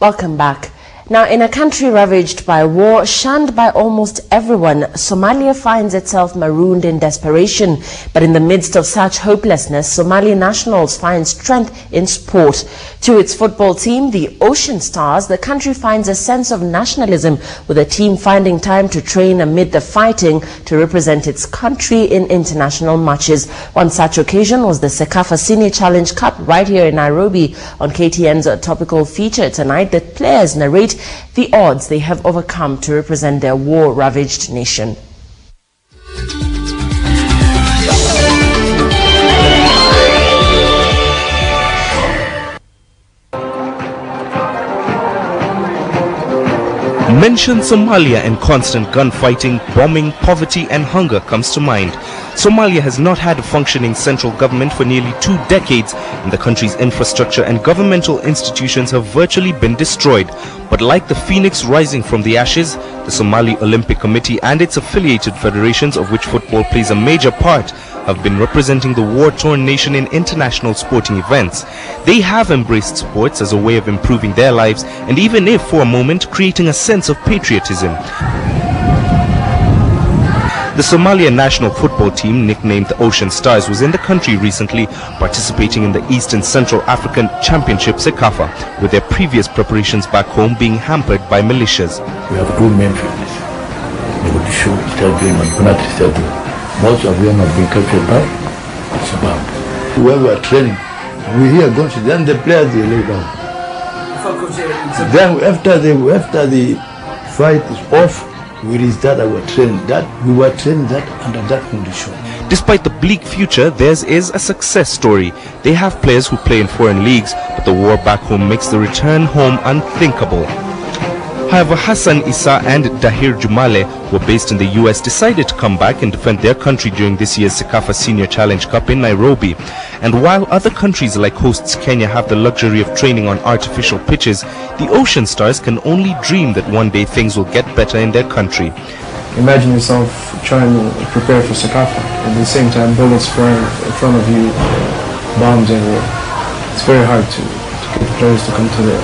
Welcome back. Now, in a country ravaged by war, shunned by almost everyone, Somalia finds itself marooned in desperation. But in the midst of such hopelessness, Somali nationals find strength in sport. To its football team, the Ocean Stars, the country finds a sense of nationalism, with the team finding time to train amid the fighting to represent its country in international matches. One such occasion was the Sekafa Senior Challenge Cup right here in Nairobi. On KTN's topical feature tonight, the players narrate the odds they have overcome to represent their war-ravaged nation. Mention Somalia and constant gunfighting, bombing, poverty and hunger comes to mind. Somalia has not had a functioning central government for nearly 2 decades, and the country's infrastructure and governmental institutions have virtually been destroyed. But like the phoenix rising from the ashes, the Somali Olympic Committee and its affiliated federations, of which football plays a major part, have been representing the war-torn nation in international sporting events. They have embraced sports as a way of improving their lives, and even if for a moment creating a sense of patriotism. The Somalia national football team, nicknamed the Ocean Stars, was in the country recently, participating in the East and Central African Championship Sekafa, with their previous preparations back home being hampered by militias. We have 2 main fields, Mogadishu Stadium and Conakry Stadium. Most of them have been captured by Shabab. Where we are training, we hear gunshots, then the players they lay down. Then after the fight is off, we restart our training. We were training that under that condition. Despite the bleak future, theirs is a success story. They have players who play in foreign leagues, but the war back home makes the return home unthinkable. However, Hassan, Issa and Dahir Jumale, who are based in the US, decided to come back and defend their country during this year's Sekafa Senior Challenge Cup in Nairobi. And while other countries like hosts Kenya have the luxury of training on artificial pitches, the Ocean Stars can only dream that one day things will get better in their country. Imagine yourself trying to prepare for Sekafa, and at the same time bullets flying in front of you, bombs everywhere. It's very hard to get players to come to the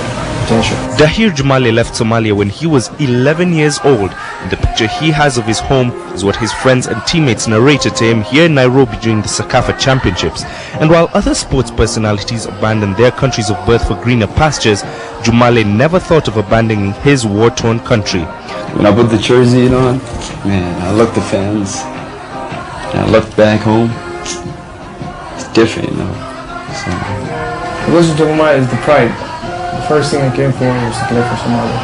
attention. Dahir Jumale left Somalia when he was 11 years old, and the picture he has of his home is what his friends and teammates narrated to him here in Nairobi during the Sekafa Championships. And while other sports personalities abandoned their countries of birth for greener pastures, Jumale never thought of abandoning his war-torn country. When I put the jersey on, man, I looked at the fans, and I looked back home. It's different, you know. So. What was talking about is the pride. The first thing I came for was to play for Somalia.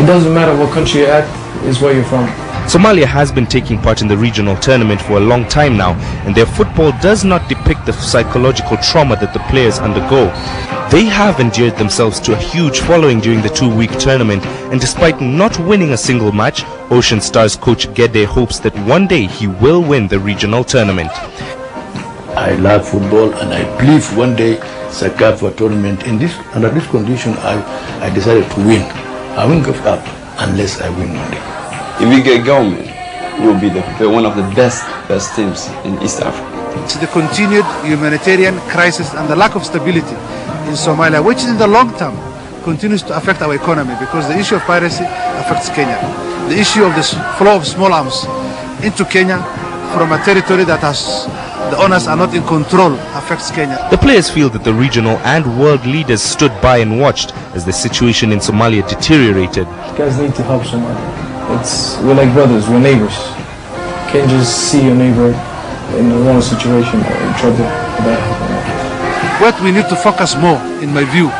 It doesn't matter what country you're at, it's where you're from. Somalia has been taking part in the regional tournament for a long time now, and their football does not depict the psychological trauma that the players undergo. They have endeared themselves to a huge following during the 2-week tournament, and despite not winning a single match, Ocean Stars coach Gede hopes that one day he will win the regional tournament. I love football, and I believe one day Sekafa tournament under this condition I decided to win. I won't give up unless I win one day. If we get going, we'll be one of the best teams in East Africa. It's the continued humanitarian crisis and the lack of stability in Somalia, which in the long term continues to affect our economy, because the issue of piracy affects Kenya. The issue of the flow of small arms into Kenya from a territory that the owners are not in control affects Kenya. The players feel that the regional and world leaders stood by and watched as the situation in Somalia deteriorated. You guys need to help Somalia. We're like brothers, we're neighbors. You can't just see your neighbor in the wrong situation or in trouble without helping them. What we need to focus more, in my view,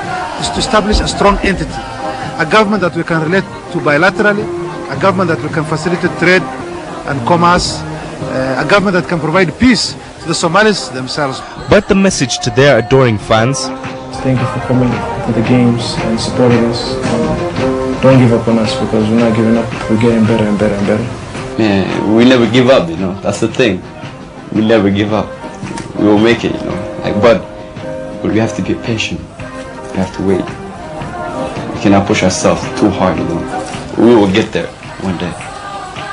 is to establish a strong entity, a government that we can relate to bilaterally, a government that we can facilitate trade and commerce, a government that can provide peace to the Somalis themselves. But the message to their adoring fans: thank you for coming to the games and supporting us. Don't give up on us, because we're not giving up. We're getting better and better and better. Man, we never give up, you know. That's the thing. We never give up. We will make it, you know. But we have to be patient. We have to wait. We cannot push ourselves too hard, you know. We will get there one day.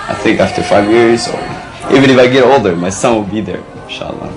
I think after 5 years, or even if I get older, my son will be there, inshallah.